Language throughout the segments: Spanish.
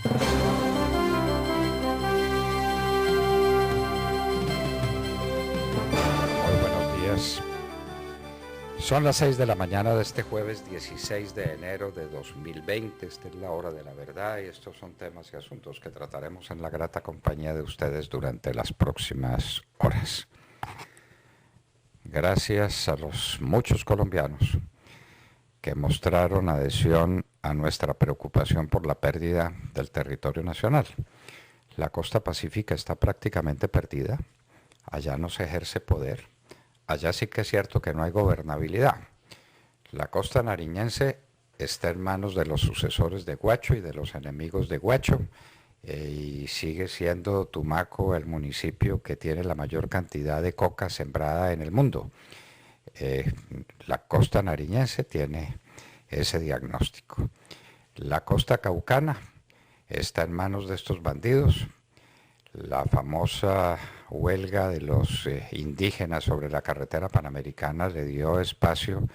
Muy buenos días. Son las 6 de la mañana de este jueves 16 de enero de 2020. Esta es la hora de la verdad y estos son temas y asuntos que trataremos en la grata compañía de ustedes durante las próximas horas. Gracias a los muchos colombianos que mostraron adhesión a nuestra preocupación por la pérdida del territorio nacional. La costa pacífica está prácticamente perdida. Allá no se ejerce poder. Allá sí que es cierto que no hay gobernabilidad. La costa nariñense está en manos de los sucesores de Guacho y de los enemigos de Guacho, y sigue siendo Tumaco el municipio que tiene la mayor cantidad de coca sembrada en el mundo. La costa nariñense tiene ese diagnóstico. La costa caucana está en manos de estos bandidos. La famosa huelga de los indígenas sobre la carretera panamericana le dio espacio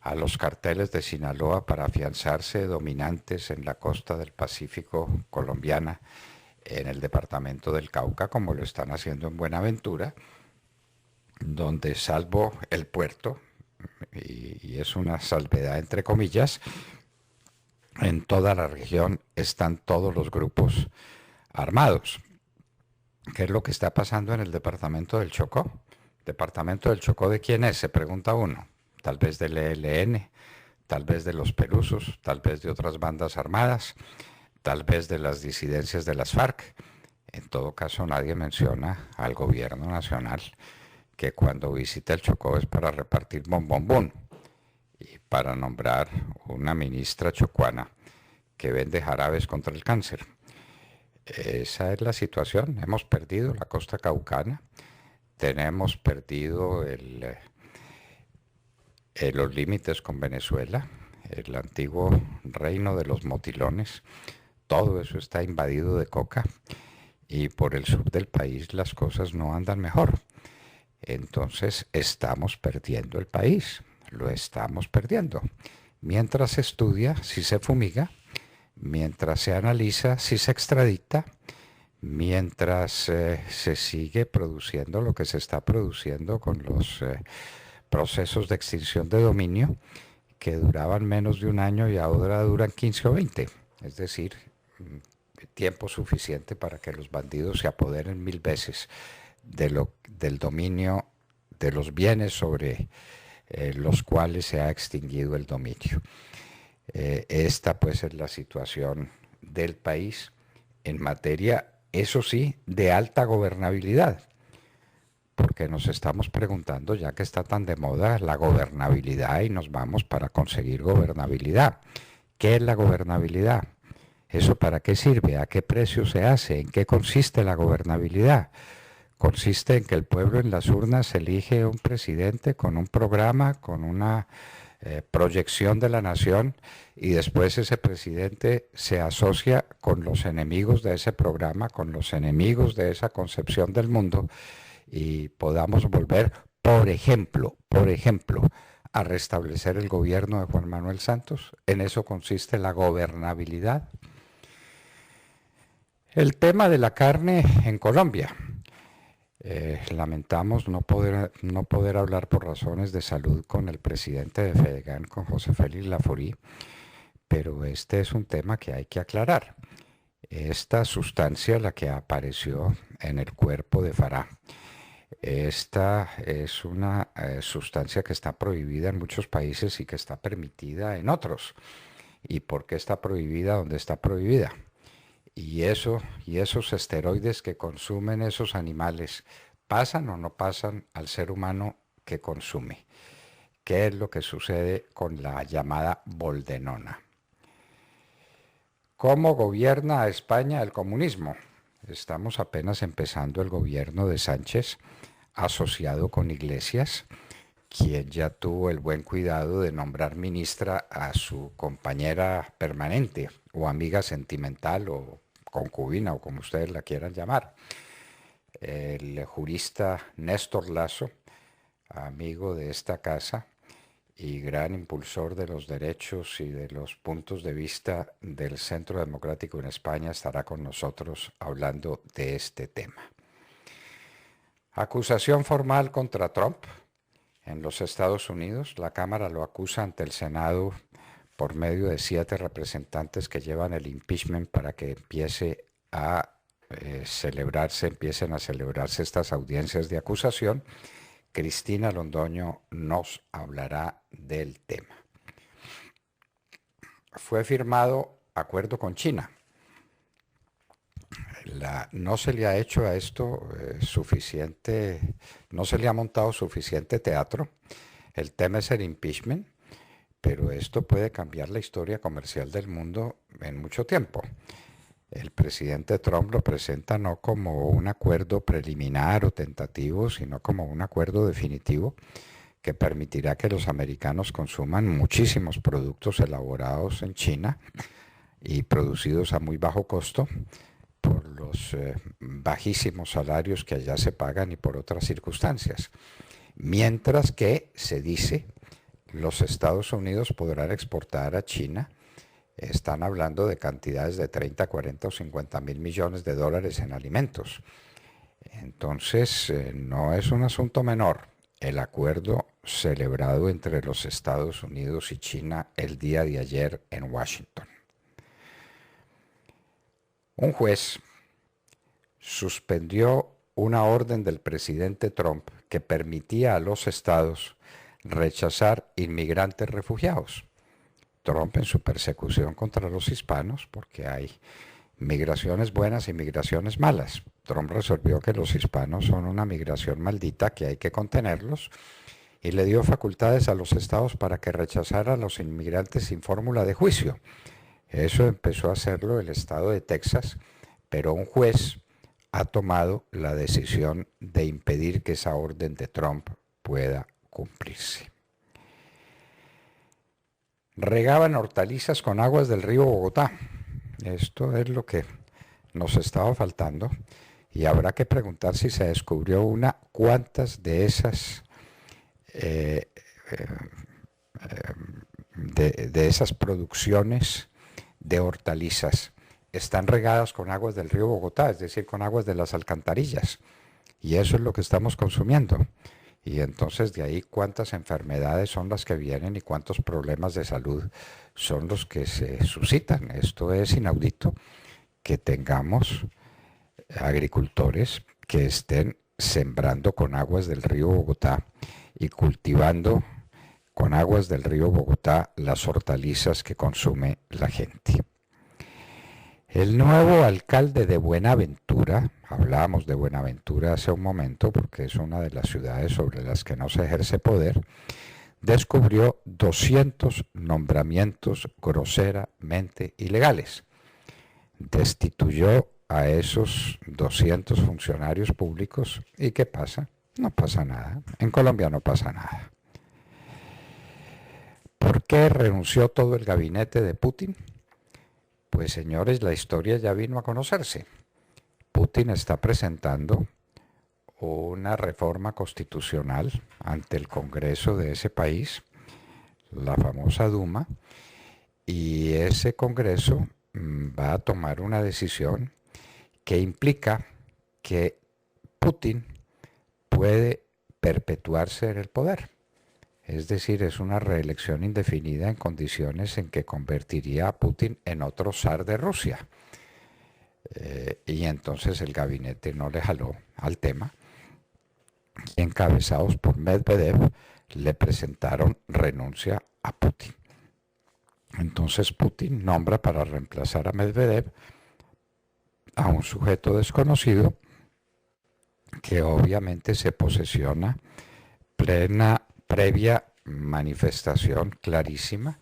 a los carteles de Sinaloa para afianzarse dominantes en la costa del Pacífico colombiana, en el departamento del Cauca, como lo están haciendo en Buenaventura, donde salvo el puerto, y es una salvedad entre comillas, en toda la región están todos los grupos armados. ¿Qué es lo que está pasando en el departamento del Chocó? ¿Departamento del Chocó de quién es? Se pregunta uno. Tal vez del ELN, tal vez de los Pelusos, tal vez de otras bandas armadas, tal vez de las disidencias de las FARC. En todo caso, nadie menciona al gobierno nacional, que cuando visita el Chocó es para repartir bombombón y para nombrar una ministra chocuana que vende jarabes contra el cáncer. Esa es la situación. Hemos perdido la costa caucana, tenemos perdido los límites con Venezuela, el antiguo reino de los motilones. Todo eso está invadido de coca y por el sur del país las cosas no andan mejor. Entonces estamos perdiendo el país, lo estamos perdiendo. Mientras se estudia si se fumiga, mientras se analiza si se extradita, mientras se sigue produciendo lo que se está produciendo con los procesos de extinción de dominio, que duraban menos de un año y ahora duran 15 o 20. Es decir, tiempo suficiente para que los bandidos se apoderen 1000 veces del dominio de los bienes sobre los cuales se ha extinguido el dominio. Esta pues es la situación del país en materia, eso sí, de alta gobernabilidad, porque nos estamos preguntando, ya que está tan de moda la gobernabilidad y nos vamos para conseguir gobernabilidad. ¿Qué es la gobernabilidad? ¿Eso para qué sirve? ¿A qué precio se hace? ¿En qué consiste la gobernabilidad? Consiste en que el pueblo en las urnas elige un presidente con un programa, con una proyección de la nación, y después ese presidente se asocia con los enemigos de ese programa, con los enemigos de esa concepción del mundo, y podamos volver, por ejemplo, a restablecer el gobierno de Juan Manuel Santos. En eso consiste la gobernabilidad. El tema de la carne en Colombia. Lamentamos no poder hablar por razones de salud con el presidente de Fedegan, con José Félix Laforí, pero este es un tema que hay que aclarar. Esta sustancia, la que apareció en el cuerpo de Farah, esta es una sustancia que está prohibida en muchos países y que está permitida en otros. ¿Y por qué está prohibida donde está prohibida? Y esos esteroides que consumen esos animales, ¿pasan o no pasan al ser humano que consume? ¿Qué es lo que sucede con la llamada boldenona? ¿Cómo gobierna a España el comunismo? Estamos apenas empezando el gobierno de Sánchez, asociado con Iglesias, quien ya tuvo el buen cuidado de nombrar ministra a su compañera permanente, o amiga sentimental, o concubina, o como ustedes la quieran llamar, el jurista Néstor Lazo, amigo de esta casa, y gran impulsor de los derechos y de los puntos de vista del Centro Democrático en España, estará con nosotros hablando de este tema. Acusación formal contra Trump en los Estados Unidos. La Cámara lo acusa ante el Senado por medio de 7 representantes que llevan el impeachment para que empiecen a celebrarse estas audiencias de acusación. Cristina Londoño nos hablará del tema. Fue firmado acuerdo con China. No se le ha hecho a esto suficiente, no se le ha montado suficiente teatro. El tema es el impeachment, pero esto puede cambiar la historia comercial del mundo en mucho tiempo. El presidente Trump lo presenta no como un acuerdo preliminar o tentativo, sino como un acuerdo definitivo que permitirá que los americanos consuman muchísimos productos elaborados en China y producidos a muy bajo costo por los bajísimos salarios que allá se pagan y por otras circunstancias. Mientras que, se dice, los Estados Unidos podrán exportar a China. Están hablando de cantidades de 30, 40 o 50 mil millones de dólares en alimentos. Entonces, no es un asunto menor el acuerdo celebrado entre los Estados Unidos y China el día de ayer en Washington. Un juez suspendió una orden del presidente Trump que permitía a los estados rechazar inmigrantes refugiados. Trump, en su persecución contra los hispanos, porque hay migraciones buenas y migraciones malas, Trump resolvió que los hispanos son una migración maldita, que hay que contenerlos, y le dio facultades a los estados para que rechazaran a los inmigrantes sin fórmula de juicio. Eso empezó a hacerlo el estado de Texas, pero un juez ha tomado la decisión de impedir que esa orden de Trump pueda cumplirse. Regaban hortalizas con aguas del río Bogotá. Esto es lo que nos estaba faltando y habrá que preguntar si se descubrió cuántas de esas de esas producciones de hortalizas están regadas con aguas del río Bogotá, es decir, con aguas de las alcantarillas. Y eso es lo que estamos consumiendo. Y entonces de ahí cuántas enfermedades son las que vienen y cuántos problemas de salud son los que se suscitan. Esto es inaudito, que tengamos agricultores que estén sembrando con aguas del río Bogotá y cultivando con aguas del río Bogotá las hortalizas que consume la gente. El nuevo alcalde de Buenaventura, hablábamos de Buenaventura hace un momento porque es una de las ciudades sobre las que no se ejerce poder, descubrió 200 nombramientos groseramente ilegales. Destituyó a esos 200 funcionarios públicos. ¿Y qué pasa? No pasa nada. En Colombia no pasa nada. ¿Por qué renunció todo el gabinete de Putin? Pues señores, la historia ya vino a conocerse. Putin está presentando una reforma constitucional ante el Congreso de ese país, la famosa Duma, y ese Congreso va a tomar una decisión que implica que Putin puede perpetuarse en el poder. Es decir, es una reelección indefinida en condiciones en que convertiría a Putin en otro zar de Rusia. Y entonces el gabinete no le jaló al tema. Y encabezados por Medvedev, le presentaron renuncia a Putin. Entonces Putin nombra para reemplazar a Medvedev a un sujeto desconocido que obviamente se posesiona previa manifestación clarísima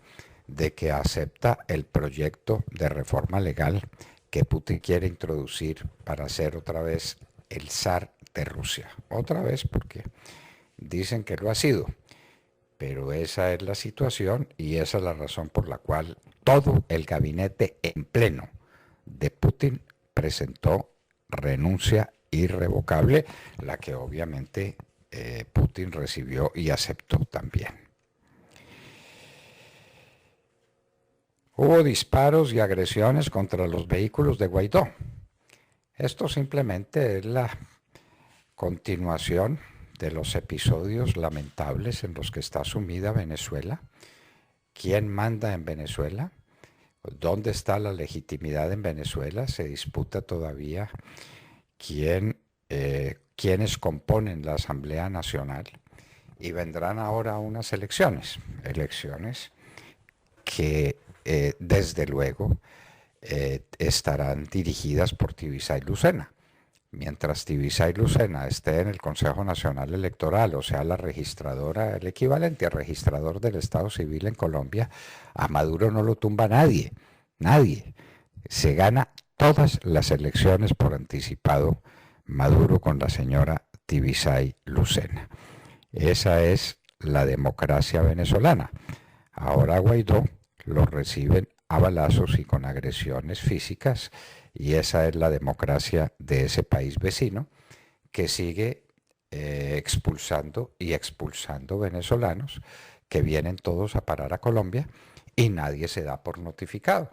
de que acepta el proyecto de reforma legal que Putin quiere introducir para ser otra vez el zar de Rusia. Otra vez porque dicen que lo ha sido, pero esa es la situación y esa es la razón por la cual todo el gabinete en pleno de Putin presentó renuncia irrevocable, la que obviamente Putin recibió y aceptó también. Hubo disparos y agresiones contra los vehículos de Guaidó. Esto simplemente es la continuación de los episodios lamentables en los que está sumida Venezuela. ¿Quién manda en Venezuela? ¿Dónde está la legitimidad en Venezuela? Se disputa todavía quiénes componen la Asamblea Nacional. Y vendrán ahora unas elecciones que desde luego estarán dirigidas por Tibisay Lucena. Mientras Tibisay Lucena esté en el Consejo Nacional Electoral, o sea, la registradora, el equivalente al registrador del Estado Civil en Colombia, a Maduro no lo tumba nadie, nadie. Se gana todas las elecciones por anticipado Maduro con la señora Tibisay Lucena. Esa es la democracia venezolana. Ahora Guaidó lo reciben a balazos y con agresiones físicas, y esa es la democracia de ese país vecino que sigue expulsando venezolanos que vienen todos a parar a Colombia y nadie se da por notificado.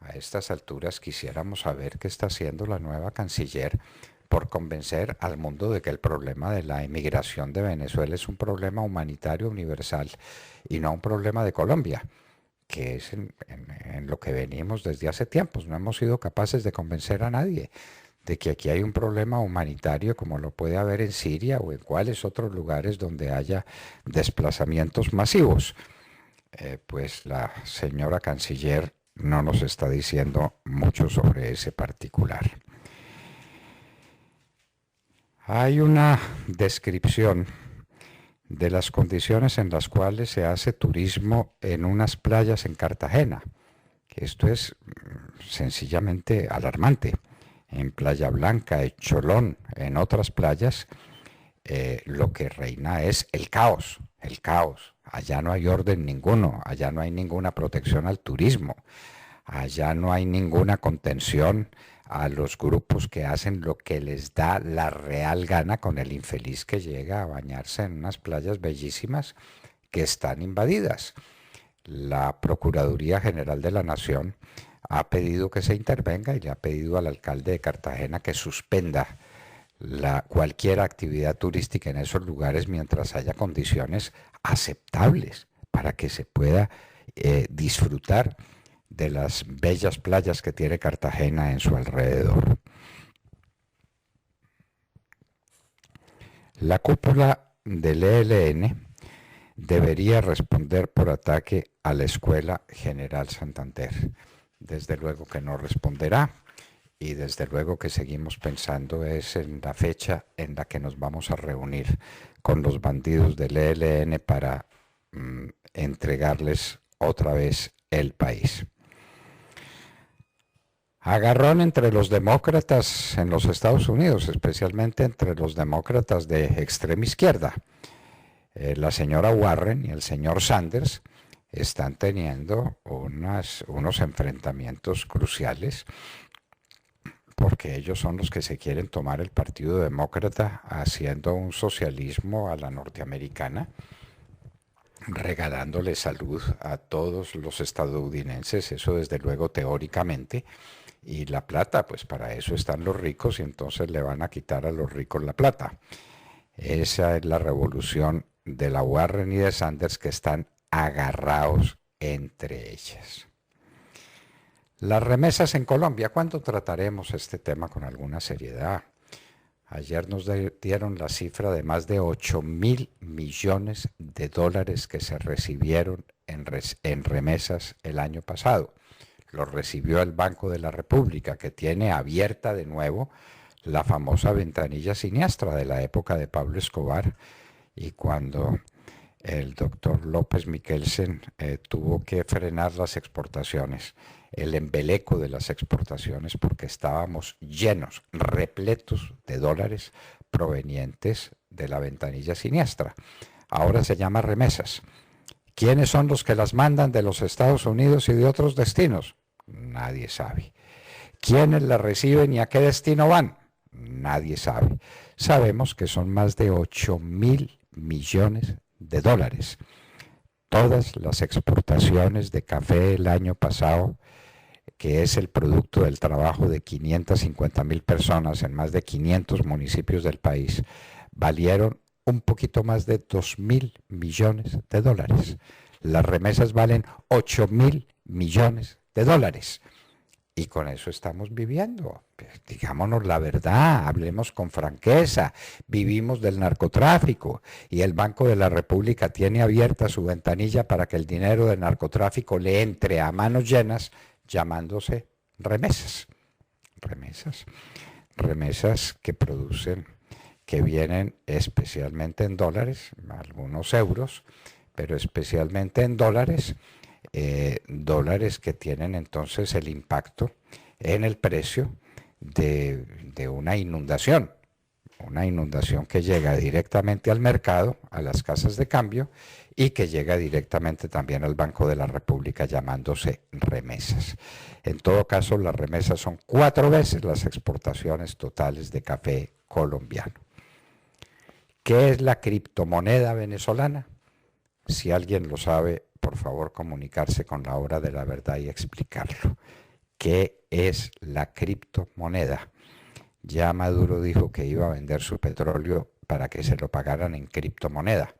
A estas alturas quisiéramos saber qué está haciendo la nueva canciller por convencer al mundo de que el problema de la emigración de Venezuela es un problema humanitario universal y no un problema de Colombia, que es en lo que venimos desde hace tiempos. No hemos sido capaces de convencer a nadie de que aquí hay un problema humanitario como lo puede haber en Siria o en cuáles otros lugares donde haya desplazamientos masivos. Pues la señora canciller no nos está diciendo mucho sobre ese particular. Hay una descripción de las condiciones en las cuales se hace turismo en unas playas en Cartagena, que esto es sencillamente alarmante. En Playa Blanca, en Cholón, en otras playas, lo que reina es el caos, el caos. Allá no hay orden ninguno, allá no hay ninguna protección al turismo, allá no hay ninguna contención a los grupos que hacen lo que les da la real gana con el infeliz que llega a bañarse en unas playas bellísimas que están invadidas. La Procuraduría General de la Nación ha pedido que se intervenga y le ha pedido al alcalde de Cartagena que suspenda cualquier actividad turística en esos lugares mientras haya condiciones aceptables para que se pueda disfrutar de las bellas playas que tiene Cartagena en su alrededor. La cúpula del ELN debería responder por ataque a la Escuela General Santander. Desde luego que no responderá y desde luego que seguimos pensando es en la fecha en la que nos vamos a reunir con los bandidos del ELN para entregarles otra vez el país. Agarrón entre los demócratas en los Estados Unidos, especialmente entre los demócratas de extrema izquierda. La señora Warren y el señor Sanders están teniendo unos enfrentamientos cruciales porque ellos son los que se quieren tomar el Partido Demócrata haciendo un socialismo a la norteamericana, regalándole salud a todos los estadounidenses, eso desde luego teóricamente, y la plata, pues para eso están los ricos y entonces le van a quitar a los ricos la plata. Esa es la revolución de la Warren y de Sanders, que están agarrados entre ellas. Las remesas en Colombia, ¿cuándo trataremos este tema con alguna seriedad? Ayer nos dieron la cifra de más de 8.000 millones de dólares que se recibieron en remesas el año pasado. Los recibió el Banco de la República, que tiene abierta de nuevo la famosa ventanilla siniestra de la época de Pablo Escobar, y cuando el doctor López Miquelsen tuvo que frenar las exportaciones, el embeleco de las exportaciones, porque estábamos llenos, repletos de dólares provenientes de la ventanilla siniestra. Ahora se llama remesas. ¿Quiénes son los que las mandan de los Estados Unidos y de otros destinos? Nadie sabe. ¿Quiénes las reciben y a qué destino van? Nadie sabe. Sabemos que son más de 8.000 millones de dólares, Todas las exportaciones de café el año pasado, que es el producto del trabajo de 550,000 personas en más de 500 municipios del país, valieron un poquito más de 2,000 millones de dólares. Las remesas valen 8,000 millones de dólares. Y con eso estamos viviendo. Pues, digámonos la verdad, hablemos con franqueza. Vivimos del narcotráfico y el Banco de la República tiene abierta su ventanilla para que el dinero del narcotráfico le entre a manos llenas, llamándose remesas. Remesas. Remesas que producen, que vienen especialmente en dólares, algunos euros, pero especialmente en dólares. Dólares que tienen entonces el impacto en el precio de una inundación que llega directamente al mercado, a las casas de cambio, y que llega directamente también al Banco de la República, llamándose remesas. En todo caso, las remesas son 4 veces las exportaciones totales de café colombiano. ¿Qué es la criptomoneda venezolana? Si alguien lo sabe, por favor comunicarse con la Hora de la Verdad y explicarlo. ¿Qué es la criptomoneda? Ya Maduro dijo que iba a vender su petróleo para que se lo pagaran en criptomoneda.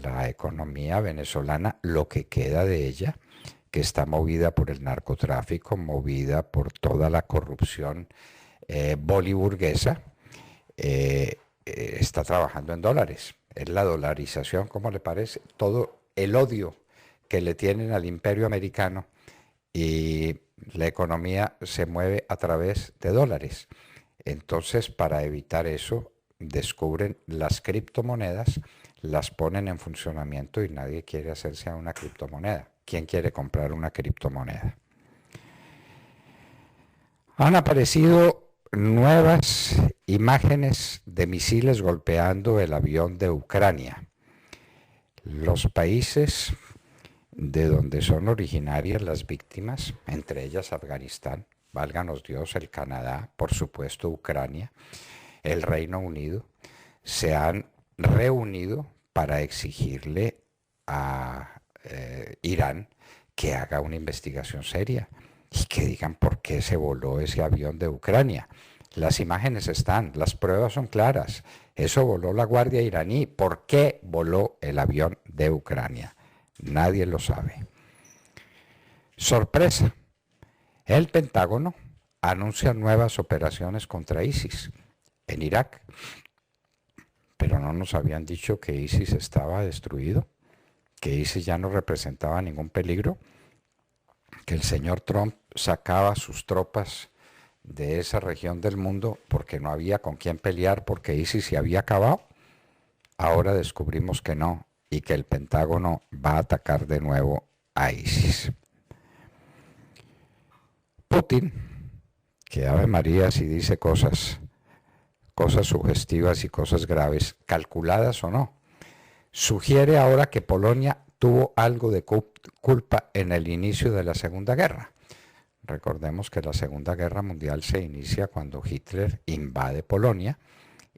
La economía venezolana, lo que queda de ella, que está movida por el narcotráfico, movida por toda la corrupción boliburguesa, está trabajando en dólares. Es la dolarización, ¿cómo le parece? Todo el odio que le tienen al imperio americano, y la economía se mueve a través de dólares. Entonces, para evitar eso, descubren las criptomonedas, las ponen en funcionamiento y nadie quiere hacerse a una criptomoneda. ¿Quién quiere comprar una criptomoneda? Han aparecido nuevas imágenes de misiles golpeando el avión de Ucrania. Los países de donde son originarias las víctimas, entre ellas Afganistán, válganos Dios, el Canadá, por supuesto Ucrania, el Reino Unido, se han reunido para exigirle a Irán que haga una investigación seria y que digan por qué se voló ese avión de Ucrania. Las imágenes están, las pruebas son claras. Eso voló la Guardia iraní. ¿Por qué voló el avión de Ucrania? Nadie lo sabe. Sorpresa. El Pentágono anuncia nuevas operaciones contra ISIS en Irak. Pero no nos habían dicho que ISIS estaba destruido, que ISIS ya no representaba ningún peligro, que el señor Trump sacaba sus tropas de esa región del mundo porque no había con quién pelear, porque ISIS se había acabado. Ahora descubrimos que no, y que el Pentágono va a atacar de nuevo a ISIS. Putin, que Ave María si dice cosas sugestivas y cosas graves, calculadas o no, sugiere ahora que Polonia tuvo algo de culpa en el inicio de la Segunda Guerra. Recordemos que la Segunda Guerra Mundial se inicia cuando Hitler invade Polonia,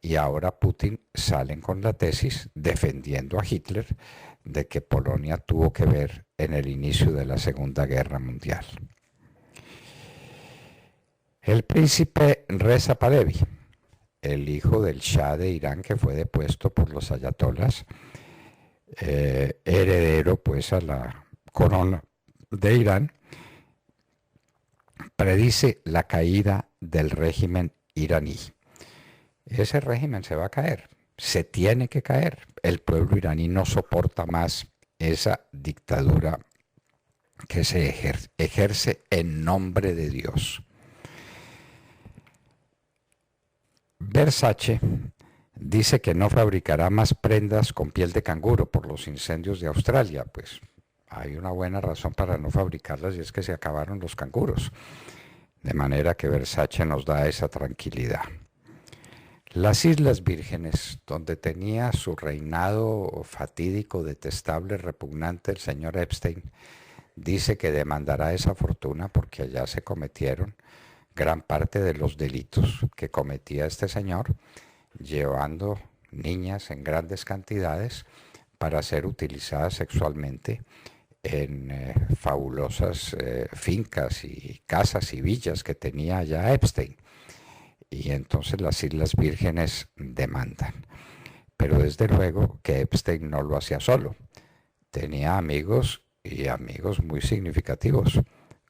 y ahora Putin salen con la tesis defendiendo a Hitler de que Polonia tuvo que ver en el inicio de la Segunda Guerra Mundial. El príncipe Reza Pahlavi, el hijo del Shah de Irán que fue depuesto por los ayatolás, heredero pues a la corona de Irán, predice la caída del régimen iraní. Ese régimen se va a caer, se tiene que caer. El pueblo iraní no soporta más esa dictadura que se ejerce en nombre de Dios. Versace dice que no fabricará más prendas con piel de canguro por los incendios de Australia. Pues hay una buena razón para no fabricarlas, y es que se acabaron los canguros. De manera que Versace nos da esa tranquilidad. Las Islas Vírgenes, donde tenía su reinado fatídico, detestable, repugnante el señor Epstein, dice que demandará esa fortuna porque allá se cometieron gran parte de los delitos que cometía este señor, llevando niñas en grandes cantidades para ser utilizada sexualmente en fabulosas fincas y casas y villas que tenía allá Epstein. Y entonces las Islas Vírgenes demandan. Pero desde luego que Epstein no lo hacía solo. Tenía amigos y amigos muy significativos,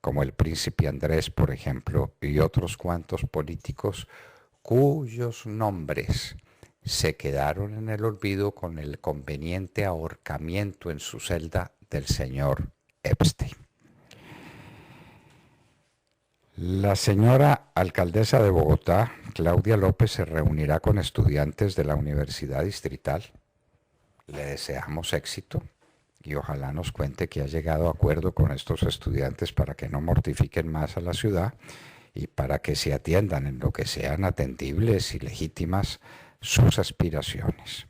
como el príncipe Andrés, por ejemplo, y otros cuantos políticos cuyos nombres se quedaron en el olvido con el conveniente ahorcamiento en su celda del señor Epstein. La señora alcaldesa de Bogotá, Claudia López, se reunirá con estudiantes de la Universidad Distrital. Le deseamos éxito y ojalá nos cuente que ha llegado a acuerdo con estos estudiantes para que no mortifiquen más a la ciudad y para que se atiendan en lo que sean atendibles y legítimas sus aspiraciones.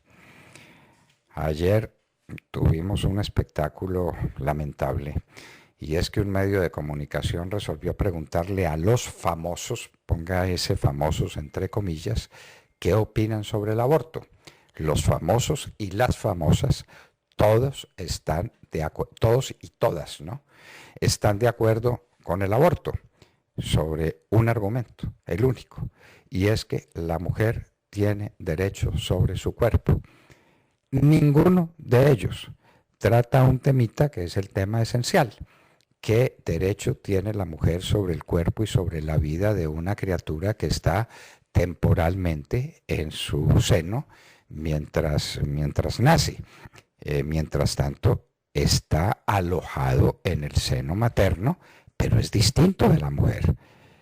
Ayer tuvimos un espectáculo lamentable y es que un medio de comunicación resolvió preguntarle a los famosos, ponga ese famosos entre comillas, qué opinan sobre el aborto. Los famosos y las famosas, todos están de acuerdo, todos y todas, ¿no? Están de acuerdo con el aborto sobre un argumento, el único, y es que la mujer tiene derecho sobre su cuerpo. Ninguno de ellos trata un temita que es el tema esencial. ¿Qué derecho tiene la mujer sobre el cuerpo y sobre la vida de una criatura que está temporalmente en su seno mientras nace? Mientras tanto, está alojado en el seno materno, pero es distinto de la mujer.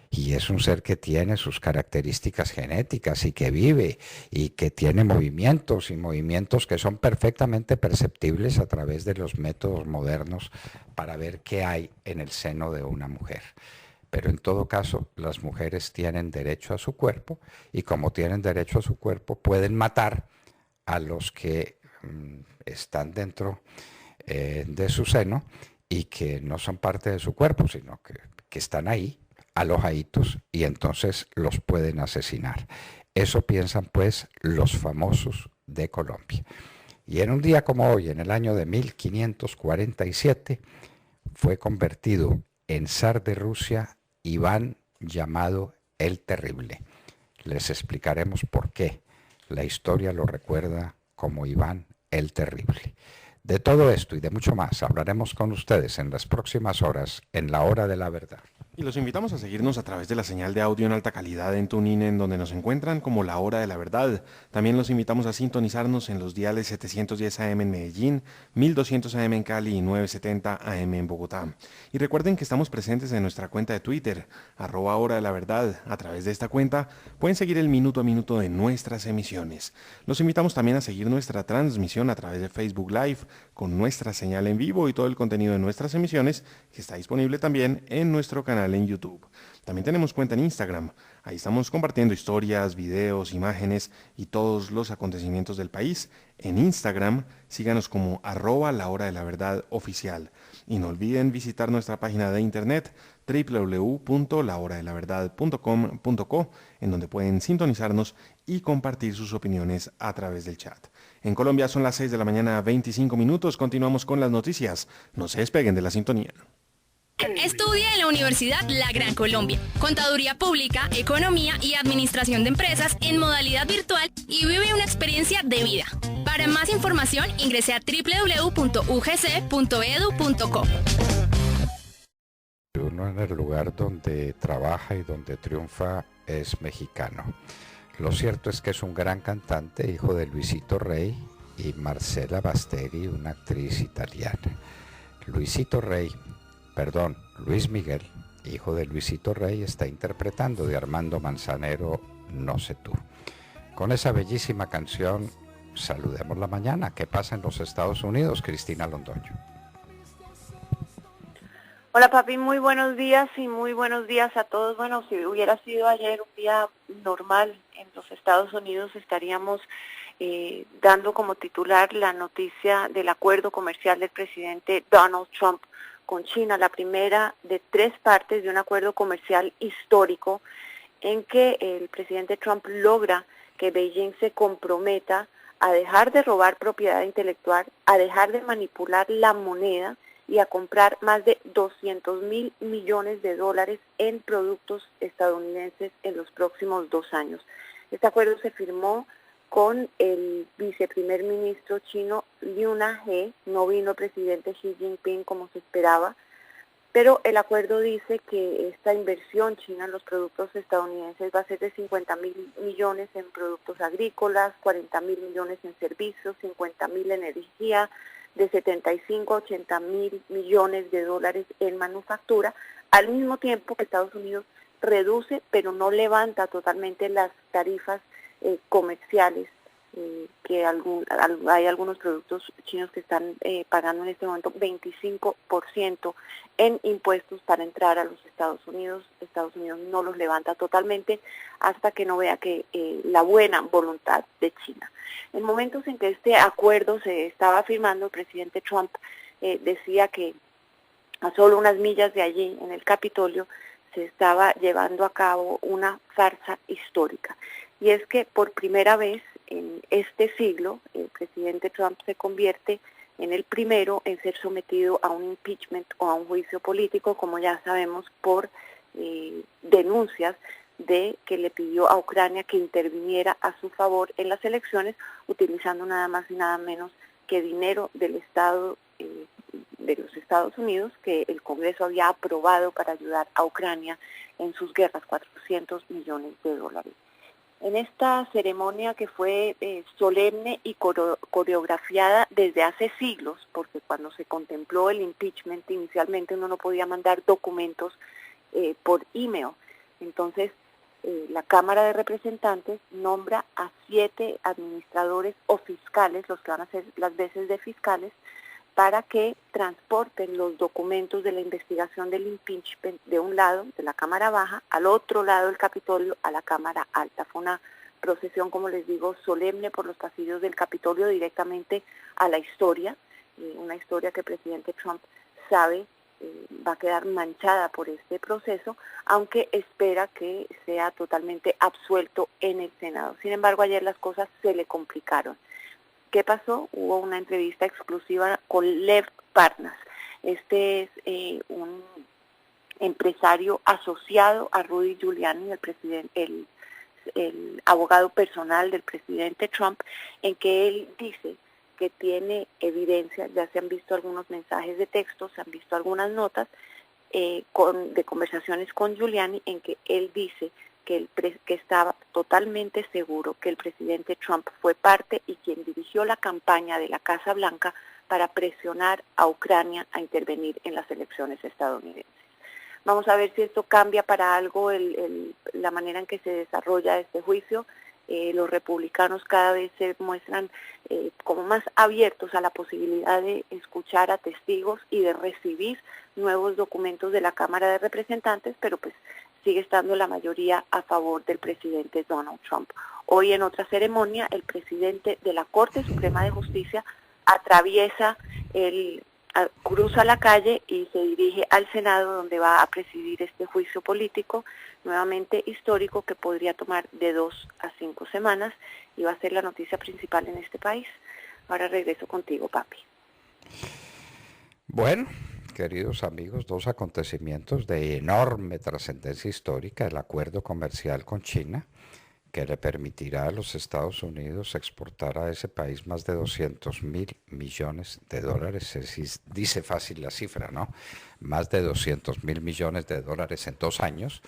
Y es un ser que tiene sus características genéticas y que vive y que tiene movimientos y movimientos que son perfectamente perceptibles a través de los métodos modernos para ver qué hay en el seno de una mujer. Pero en todo caso, las mujeres tienen derecho a su cuerpo y como tienen derecho a su cuerpo, pueden matar a los que están dentro de su seno y que no son parte de su cuerpo, sino que están ahí alojaditos y entonces los pueden asesinar. Eso piensan pues los famosos de Colombia. Y en un día como hoy, en el año de 1547, fue convertido en zar de Rusia Iván llamado el Terrible. Les explicaremos por qué. La historia lo recuerda como Iván el Terrible. De todo esto y de mucho más hablaremos con ustedes en las próximas horas en La Hora de la Verdad. Y los invitamos a seguirnos a través de la señal de audio en alta calidad en TuneIn, en donde nos encuentran como La Hora de la Verdad. También los invitamos a sintonizarnos en los diales 710 AM en Medellín, 1200 AM en Cali y 970 AM en Bogotá. Y recuerden que estamos presentes en nuestra cuenta de Twitter, @Hora de la Verdad. A través de esta cuenta pueden seguir el minuto a minuto de nuestras emisiones. Los invitamos también a seguir nuestra transmisión a través de Facebook Live, con nuestra señal en vivo y todo el contenido de nuestras emisiones, que está disponible también en nuestro canal en YouTube. También tenemos cuenta en Instagram. Ahí estamos compartiendo historias, videos, imágenes y todos los acontecimientos del país. En Instagram, síganos como @La Hora de la Verdad oficial. Y no olviden visitar nuestra página de internet www.lahoradelaverdad.com.co, en donde pueden sintonizarnos y compartir sus opiniones a través del chat. En Colombia son las 6 de la mañana, 25 minutos. Continuamos con las noticias. No se despeguen de la sintonía. Estudia en la Universidad La Gran Colombia, Contaduría Pública, Economía y Administración de Empresas en modalidad virtual y vive una experiencia de vida. Para más información ingrese a www.ugc.edu.co. Uno en el lugar donde trabaja y donde triunfa es mexicano. Lo cierto es que es un gran cantante, hijo de Luisito Rey y Marcela Basteri, una actriz italiana. Luis Miguel, hijo de Luisito Rey, está interpretando de Armando Manzanero No sé tú. Con esa bellísima canción, saludemos la mañana. ¿Qué pasa en los Estados Unidos, Cristina Londoño? Hola papi, muy buenos días y muy buenos días a todos. Bueno, si hubiera sido ayer un día normal en los Estados Unidos, estaríamos dando como titular la noticia del acuerdo comercial del presidente Donald Trump con China, la primera de 3 partes de un acuerdo comercial histórico en que el presidente Trump logra que Beijing se comprometa a dejar de robar propiedad intelectual, a dejar de manipular la moneda y a comprar más de 200.000 millones de dólares en productos estadounidenses en los próximos 2 años. Este acuerdo se firmó con el viceprimer ministro chino Liu Na-he. No vino el presidente Xi Jinping como se esperaba, pero el acuerdo dice que esta inversión china en los productos estadounidenses va a ser de 50.000 millones en productos agrícolas, 40.000 millones en servicios, 50.000 en energía, de 75 a 80.000 millones de dólares en manufactura, al mismo tiempo que Estados Unidos reduce, pero no levanta totalmente las tarifas comerciales que hay algunos productos chinos que están pagando en este momento 25% en impuestos para entrar a los Estados Unidos. Estados Unidos no los levanta totalmente hasta que no vea que la buena voluntad de China. En momentos en que este acuerdo se estaba firmando, el presidente Trump decía que a solo unas millas de allí, en el Capitolio, se estaba llevando a cabo una farsa histórica. Y es que por primera vez en este siglo, el presidente Trump se convierte en el primero en ser sometido a un impeachment o a un juicio político, como ya sabemos, por denuncias de que le pidió a Ucrania que interviniera a su favor en las elecciones, utilizando nada más y nada menos que dinero del Estado de los Estados Unidos, que el Congreso había aprobado para ayudar a Ucrania en sus guerras, 400 millones de dólares. En esta ceremonia que fue solemne y coreografiada desde hace siglos, porque cuando se contempló el impeachment inicialmente uno no podía mandar documentos por email. Entonces la Cámara de Representantes nombra a 7 administradores o fiscales, los que van a hacer las veces de fiscales, para que transporten los documentos de la investigación del impeachment de un lado, de la Cámara Baja, al otro lado del Capitolio, a la Cámara Alta. Fue una procesión, como les digo, solemne por los pasillos del Capitolio directamente a la historia, una historia que el presidente Trump sabe va a quedar manchada por este proceso, aunque espera que sea totalmente absuelto en el Senado. Sin embargo, ayer las cosas se le complicaron. ¿Qué pasó? Hubo una entrevista exclusiva con Lev Parnas. Este es un empresario asociado a Rudy Giuliani, el abogado personal del presidente Trump, en que él dice que tiene evidencia, ya se han visto algunos mensajes de texto, se han visto algunas notas de conversaciones con Giuliani, en que él dice que estaba totalmente seguro que el presidente Trump fue parte y quien dirigió la campaña de la Casa Blanca para presionar a Ucrania a intervenir en las elecciones estadounidenses. Vamos a ver si esto cambia para algo la manera en que se desarrolla este juicio. Los republicanos cada vez se muestran como más abiertos a la posibilidad de escuchar a testigos y de recibir nuevos documentos de la Cámara de Representantes, pero pues sigue estando la mayoría a favor del presidente Donald Trump. Hoy en otra ceremonia, el presidente de la Corte Suprema de Justicia cruza la calle y se dirige al Senado, donde va a presidir este juicio político, nuevamente histórico, que podría tomar de 2 a 5 semanas y va a ser la noticia principal en este país. Ahora regreso contigo, papi. Bueno, queridos amigos, 2 acontecimientos de enorme trascendencia histórica: el acuerdo comercial con China, que le permitirá a los Estados Unidos exportar a ese país más de 200.000 millones de dólares. Dice fácil la cifra, ¿no? Más de 200.000 millones de dólares en 2 años,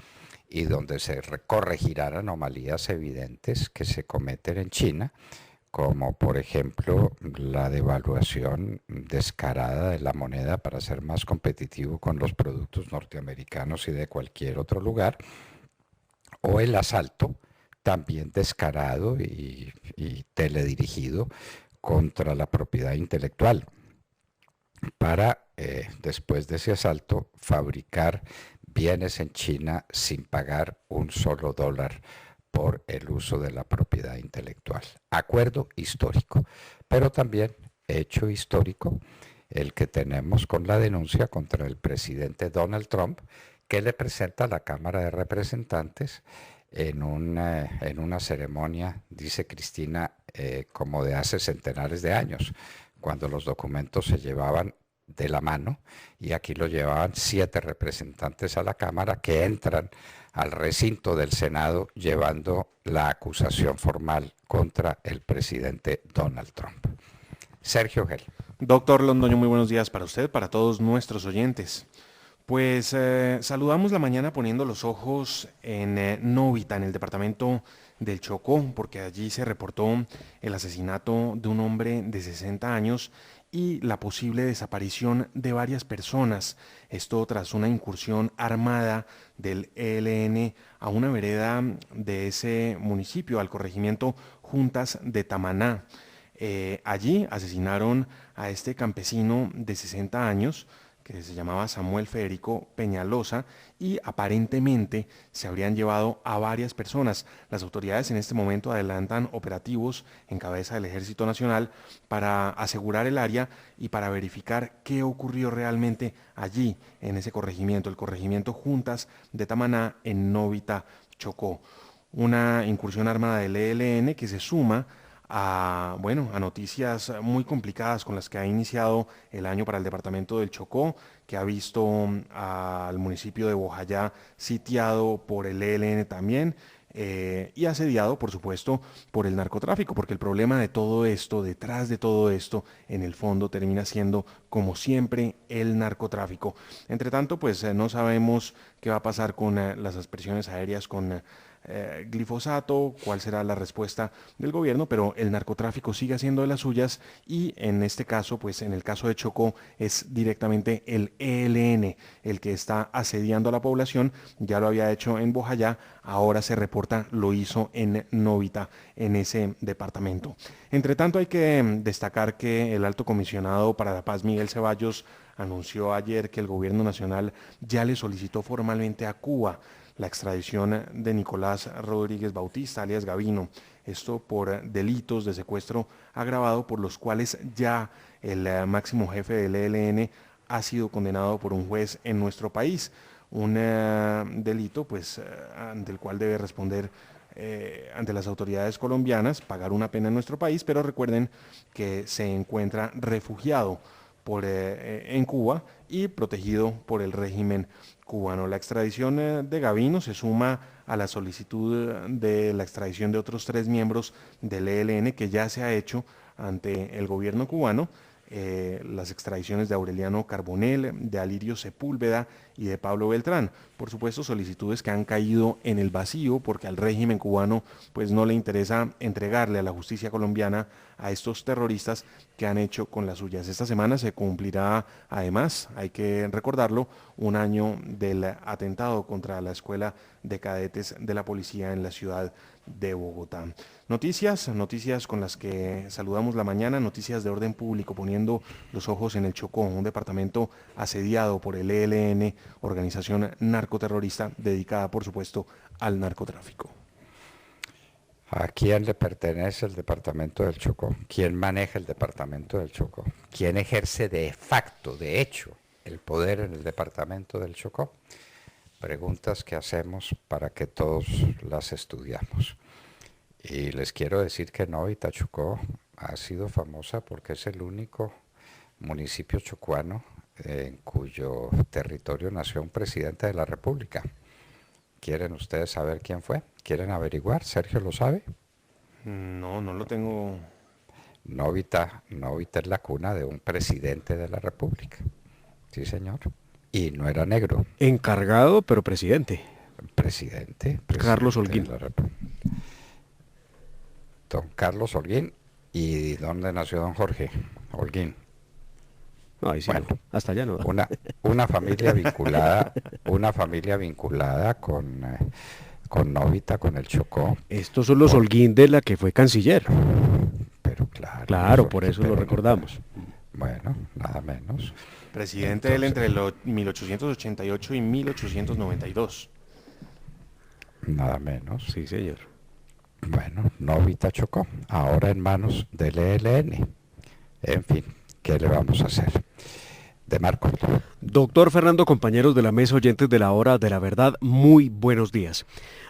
y donde se corregirán anomalías evidentes que se cometen en China, como por ejemplo la devaluación descarada de la moneda para ser más competitivo con los productos norteamericanos y de cualquier otro lugar, o el asalto también descarado y teledirigido contra la propiedad intelectual para, después de ese asalto, fabricar bienes en China sin pagar un solo dólar por el uso de la propiedad intelectual. Acuerdo histórico, pero también hecho histórico el que tenemos con la denuncia contra el presidente Donald Trump, que le presenta a la Cámara de Representantes en una ceremonia, dice Cristina, como de hace centenares de años, cuando los documentos se llevaban de la mano, y aquí lo llevaban 7 representantes a la Cámara que entran al recinto del Senado llevando la acusación formal contra el presidente Donald Trump. Sergio Gel. Doctor Londoño, muy buenos días para usted, para todos nuestros oyentes. Pues saludamos la mañana poniendo los ojos en Novita, en el departamento del Chocó, porque allí se reportó el asesinato de un hombre de 60 años y la posible desaparición de varias personas. Esto tras una incursión armada del ELN a una vereda de ese municipio, al corregimiento Juntas de Tamaná. Allí asesinaron a este campesino de 60 años, que se llamaba Samuel Federico Peñalosa, y aparentemente se habrían llevado a varias personas. Las autoridades en este momento adelantan operativos en cabeza del Ejército Nacional para asegurar el área y para verificar qué ocurrió realmente allí, en ese corregimiento, el corregimiento Juntas de Tamaná, en Novita, Chocó. Una incursión armada del ELN que se suma a noticias muy complicadas con las que ha iniciado el año para el departamento del Chocó, que ha visto al municipio de Bojayá sitiado por el ELN también, y asediado, por supuesto, por el narcotráfico, porque el problema de todo esto, detrás de todo esto, en el fondo termina siendo, como siempre, el narcotráfico. Entre tanto, pues no sabemos qué va a pasar con las aspersiones aéreas con glifosato, cuál será la respuesta del gobierno, pero el narcotráfico sigue haciendo de las suyas, y en este caso, pues en el caso de Chocó, es directamente el ELN el que está asediando a la población. Ya lo había hecho en Bojayá, ahora se reporta lo hizo en Novita, en ese departamento. Entre tanto, hay que destacar que el alto comisionado para la paz, Miguel Ceballos, anunció ayer que el gobierno nacional ya le solicitó formalmente a Cuba la extradición de Nicolás Rodríguez Bautista, alias Gavino. Esto por delitos de secuestro agravado, por los cuales ya el máximo jefe del ELN ha sido condenado por un juez en nuestro país. Un delito, pues, ante el cual debe responder ante las autoridades colombianas, pagar una pena en nuestro país, pero recuerden que se encuentra refugiado en Cuba y protegido por el régimen cubano. La extradición de Gavino se suma a la solicitud de la extradición de otros 3 miembros del ELN que ya se ha hecho ante el gobierno cubano. Las extradiciones de Aureliano Carbonell, de Alirio Sepúlveda y de Pablo Beltrán. Por supuesto, solicitudes que han caído en el vacío porque al régimen cubano pues no le interesa entregarle a la justicia colombiana a estos terroristas que han hecho con las suyas. Esta semana se cumplirá, además, hay que recordarlo, 1 año del atentado contra la Escuela de Cadetes de la Policía en la ciudad de Bogotá. Noticias con las que saludamos la mañana, noticias de orden público, poniendo los ojos en el Chocó, un departamento asediado por el ELN, organización narcoterrorista dedicada, por supuesto, al narcotráfico. ¿A quién le pertenece el departamento del Chocó? ¿Quién maneja el departamento del Chocó? ¿Quién ejerce de facto, de hecho, el poder en el departamento del Chocó? Preguntas que hacemos para que todos las estudiamos. Y les quiero decir que Novita, Chocó, ha sido famosa porque es el único municipio chocuano en cuyo territorio nació un presidente de la República. ¿Quieren ustedes saber quién fue? ¿Quieren averiguar? ¿Sergio lo sabe? No lo tengo. Novita es la cuna de un presidente de la República. Sí, señor. Y no era negro. Encargado, pero presidente. Presidente Carlos Holguín. Don Carlos Holguín. ¿Y dónde nació don Jorge Holguín? No, ahí sí, bueno, no. Hasta allá no. Una familia vinculada con Novita, con el Chocó. Estos son los Holguín de la que fue canciller. Pero claro. Claro, por eso lo recordamos. Bueno, nada menos. Presidente él entre 1888 y 1892. Nada menos. Sí, señor. Bueno, Novita, Chocó, ahora en manos del ELN. En fin, ¿qué le vamos a hacer? de Marco. Doctor Fernando, compañeros de la mesa, oyentes de la Hora de la Verdad, muy buenos días.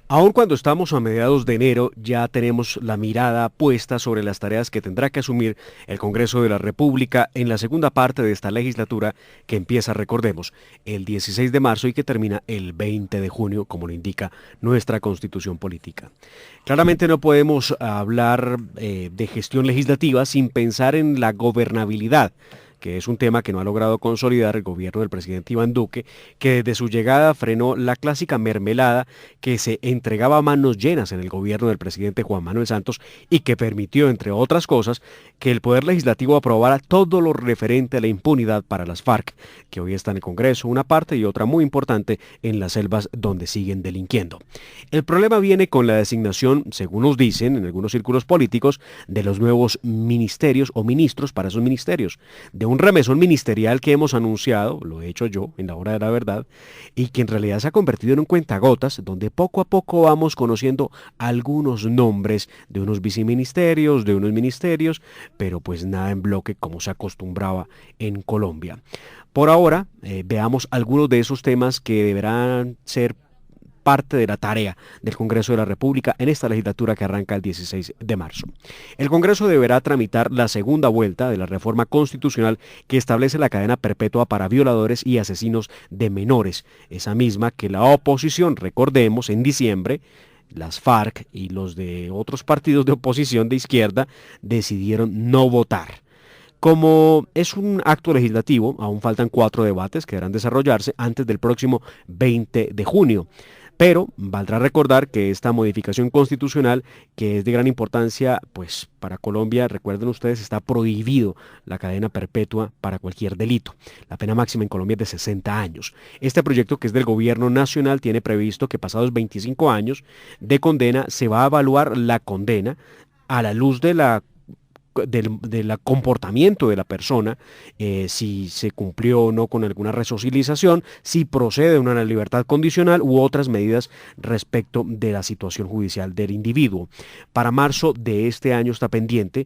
Aun cuando estamos a mediados de enero, ya tenemos la mirada puesta sobre las tareas que tendrá que asumir el Congreso de la República en la segunda parte de esta legislatura que empieza, recordemos, el 16 de marzo y que termina el 20 de junio, como lo indica nuestra Constitución Política. Claramente no podemos hablar de gestión legislativa sin pensar en la gobernabilidad, que es un tema que no ha logrado consolidar el gobierno del presidente Iván Duque, que desde su llegada frenó la clásica mermelada que se entregaba a manos llenas en el gobierno del presidente Juan Manuel Santos y que permitió, entre otras cosas, que el Poder Legislativo aprobara todo lo referente a la impunidad para las FARC, que hoy está en el Congreso, una parte y otra muy importante en las selvas donde siguen delinquiendo. El problema viene con la designación, según nos dicen en algunos círculos políticos, de los nuevos ministerios o ministros para esos ministerios, de un remesón ministerial que hemos anunciado, lo he hecho yo en la Hora de la Verdad, y que en realidad se ha convertido en un cuentagotas, donde poco a poco vamos conociendo algunos nombres de unos viceministerios, de unos ministerios, pero pues nada en bloque como se acostumbraba en Colombia. Por ahora, veamos algunos de esos temas que deberán ser parte de la tarea del Congreso de la República en esta legislatura que arranca el 16 de marzo. El Congreso deberá tramitar la segunda vuelta de la reforma constitucional que establece la cadena perpetua para violadores y asesinos de menores, esa misma que la oposición, recordemos, en diciembre, las FARC y los de otros partidos de oposición de izquierda decidieron no votar. Como es un acto legislativo, aún faltan 4 debates que deberán desarrollarse antes del próximo 20 de junio. Pero valdrá recordar que esta modificación constitucional, que es de gran importancia, pues para Colombia, recuerden ustedes, está prohibido la cadena perpetua para cualquier delito. La pena máxima en Colombia es de 60 años. Este proyecto, que es del gobierno nacional, tiene previsto que pasados 25 años de condena se va a evaluar la condena a la luz de del comportamiento de la persona, si se cumplió o no con alguna resocialización, si procede de una libertad condicional u otras medidas respecto de la situación judicial del individuo. Para marzo de este año está pendiente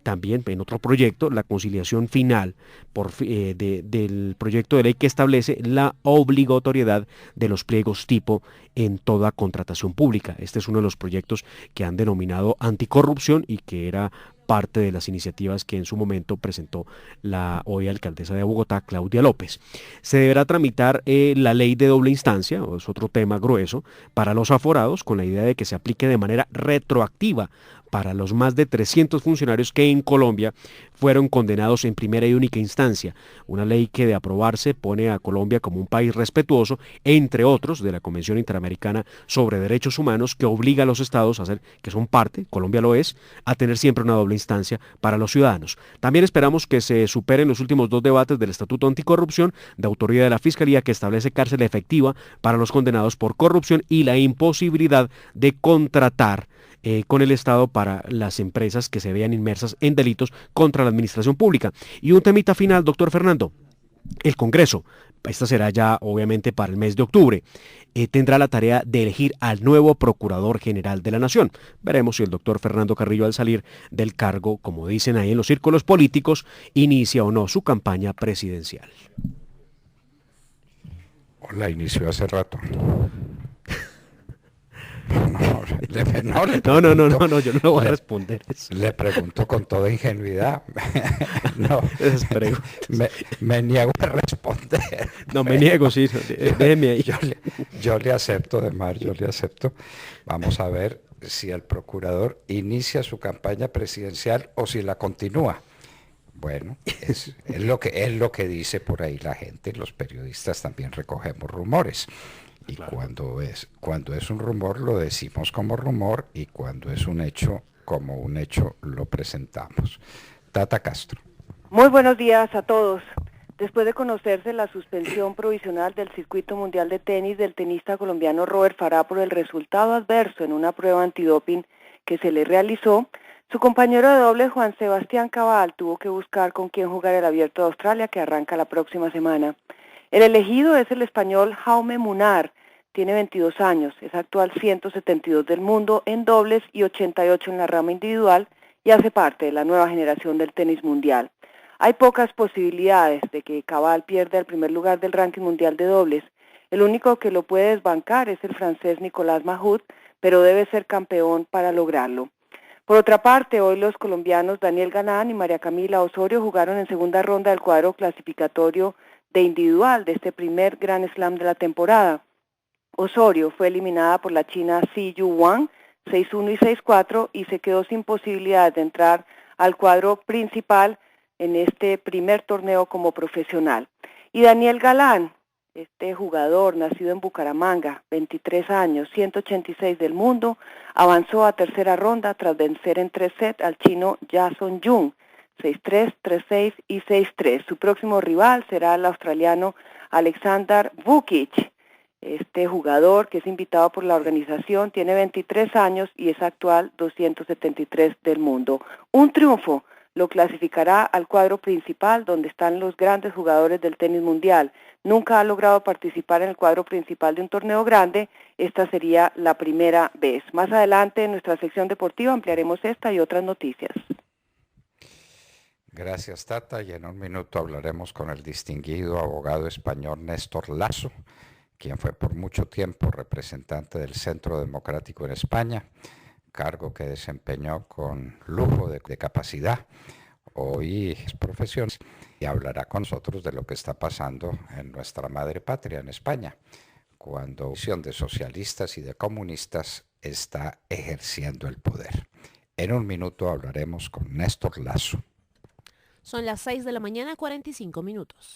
también en otro proyecto la conciliación final del proyecto de ley que establece la obligatoriedad de los pliegos tipo en toda contratación pública. Este es uno de los proyectos que han denominado anticorrupción y que era parte de las iniciativas que en su momento presentó la hoy alcaldesa de Bogotá, Claudia López. Se deberá tramitar la ley de doble instancia, es otro tema grueso, para los aforados, con la idea de que se aplique de manera retroactiva para los más de 300 funcionarios que en Colombia fueron condenados en primera y única instancia. Una ley que de aprobarse pone a Colombia como un país respetuoso, entre otros, de la Convención Interamericana sobre Derechos Humanos, que obliga a los estados a hacer, que son parte, Colombia lo es, a tener siempre una doble instancia para los ciudadanos. También esperamos que se superen los últimos 2 debates del Estatuto Anticorrupción, de autoría de la Fiscalía, que establece cárcel efectiva para los condenados por corrupción y la imposibilidad de contratar con el Estado para las empresas que se vean inmersas en delitos contra la administración pública. Y un temita final, doctor Fernando. El Congreso, esta será ya obviamente para el mes de octubre, tendrá la tarea de elegir al nuevo Procurador General de la Nación. Veremos si el doctor Fernando Carrillo, al salir del cargo, como dicen ahí en los círculos políticos, inicia o no su campaña presidencial. La inició hace rato. No, yo no lo voy a responder eso. Le pregunto con toda ingenuidad. Me niego a responder. No, me niego, sí. Déjeme ahí. Yo le acepto, además, yo le acepto. Vamos a ver si el procurador inicia su campaña presidencial o si la continúa. Bueno, es lo que dice por ahí la gente. Los periodistas también recogemos rumores. Y claro, cuando es un rumor lo decimos como rumor y cuando es un hecho como un hecho lo presentamos. Tata Castro. Muy buenos días a todos. Después de conocerse la suspensión provisional del Circuito Mundial de Tenis del tenista colombiano Robert Farah por el resultado adverso en una prueba antidoping que se le realizó, su compañero de doble Juan Sebastián Cabal tuvo que buscar con quién jugar el Abierto de Australia que arranca la próxima semana. El elegido es el español Jaume Munar, tiene 22 años, es actual 172 del mundo en dobles y 88 en la rama individual y hace parte de la nueva generación del tenis mundial. Hay pocas posibilidades de que Cabal pierda el primer lugar del ranking mundial de dobles. El único que lo puede desbancar es el francés Nicolás Mahut, pero debe ser campeón para lograrlo. Por otra parte, hoy los colombianos Daniel Galán y María Camila Osorio jugaron en segunda ronda del cuadro clasificatorio de individual de este primer Grand Slam de la temporada. Osorio fue eliminada por la china Si Yu Wang 6-1 y 6-4 y se quedó sin posibilidad de entrar al cuadro principal en este primer torneo como profesional. Y Daniel Galán, este jugador nacido en Bucaramanga, 23 años, 186 del mundo, avanzó a tercera ronda tras vencer en 3 sets al chino Jason Jung, 6-3, 3-6 y 6-3. Su próximo rival será el australiano Alexander Vukic. Este jugador, que es invitado por la organización, tiene 23 años y es actual 273 del mundo. Un triunfo lo clasificará al cuadro principal donde están los grandes jugadores del tenis mundial. Nunca ha logrado participar en el cuadro principal de un torneo grande. Esta sería la primera vez. Más adelante en nuestra sección deportiva ampliaremos esta y otras noticias. Gracias, Tata. Y en un minuto hablaremos con el distinguido abogado español Néstor Lasso, quien fue por mucho tiempo representante del Centro Democrático en España, cargo que desempeñó con lujo de capacidad. Hoy es profesión y hablará con nosotros de lo que está pasando en nuestra madre patria, en España, cuando la visión de socialistas y de comunistas está ejerciendo el poder. En un minuto hablaremos con Néstor Lasso. Son las 6 de la mañana, 45 minutos.